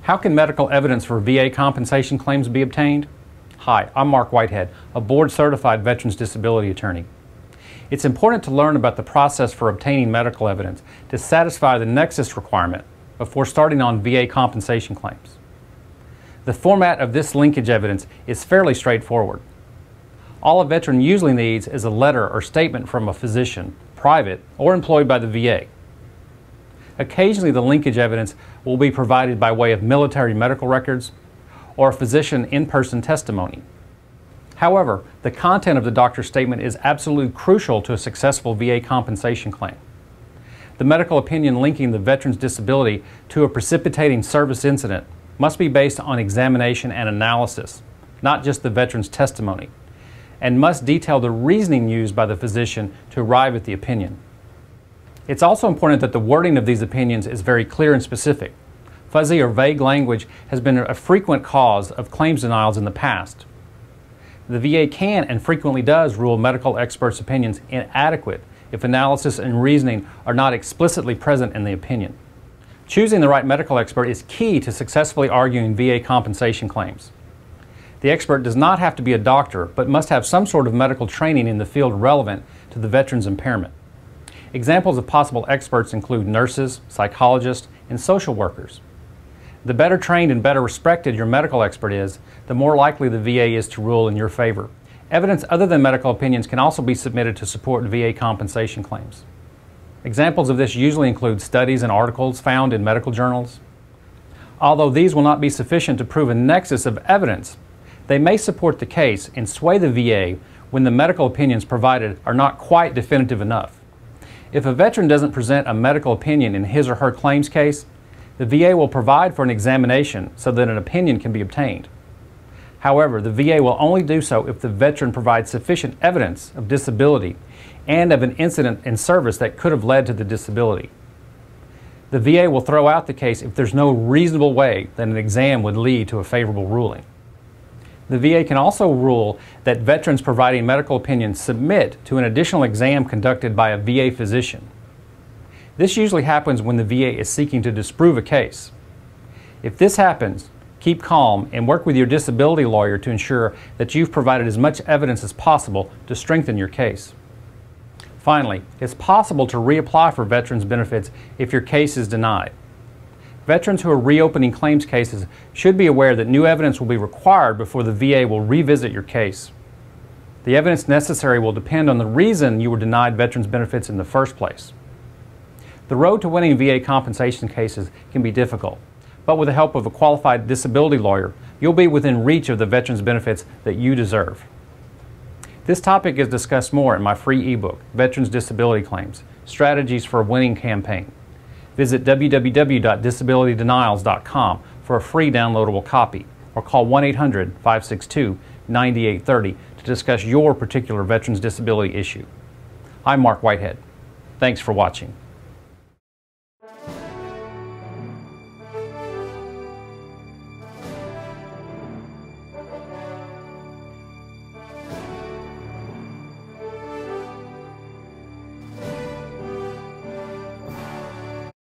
How can medical evidence for VA compensation claims be obtained? Hi, I'm Mark Whitehead, a board-certified veterans disability attorney. It's important to learn about the process for obtaining medical evidence to satisfy the nexus requirement before starting on VA compensation claims. The format of this linkage evidence is fairly straightforward. All a veteran usually needs is a letter or statement from a physician, private or employed by the VA. Occasionally, the linkage evidence will be provided by way of military medical records or physician in-person testimony. However, the content of the doctor's statement is absolutely crucial to a successful VA compensation claim. The medical opinion linking the veteran's disability to a precipitating service incident must be based on examination and analysis, not just the veteran's testimony, and must detail the reasoning used by the physician to arrive at the opinion. It's also important that the wording of these opinions is very clear and specific. Fuzzy or vague language has been a frequent cause of claims denials in the past. The VA can and frequently does rule medical experts' opinions inadequate if analysis and reasoning are not explicitly present in the opinion. Choosing the right medical expert is key to successfully arguing VA compensation claims. The expert does not have to be a doctor, but must have some sort of medical training in the field relevant to the veteran's impairment. Examples of possible experts include nurses, psychologists, and social workers. The better trained and better respected your medical expert is, the more likely the VA is to rule in your favor. Evidence other than medical opinions can also be submitted to support VA compensation claims. Examples of this usually include studies and articles found in medical journals. Although these will not be sufficient to prove a nexus of evidence, they may support the case and sway the VA when the medical opinions provided are not quite definitive enough. If a veteran doesn't present a medical opinion in his or her claims case, the VA will provide for an examination so that an opinion can be obtained. However, the VA will only do so if the veteran provides sufficient evidence of disability and of an incident in service that could have led to the disability. The VA will throw out the case if there's no reasonable way that an exam would lead to a favorable ruling. The VA can also rule that veterans providing medical opinions submit to an additional exam conducted by a VA physician. This usually happens when the VA is seeking to disprove a case. If this happens, keep calm and work with your disability lawyer to ensure that you've provided as much evidence as possible to strengthen your case. Finally, it's possible to reapply for veterans benefits if your case is denied. Veterans who are reopening claims cases should be aware that new evidence will be required before the VA will revisit your case. The evidence necessary will depend on the reason you were denied veterans benefits in the first place. The road to winning VA compensation cases can be difficult, but with the help of a qualified disability lawyer, you'll be within reach of the veterans benefits that you deserve. This topic is discussed more in my free ebook, Veterans Disability Claims: Strategies for a Winning Campaign. Visit www.disabilitydenials.com for a free downloadable copy, or call 1-800-562-9830 to discuss your particular veterans disability issue. I'm Mark Whitehead. Thanks for watching.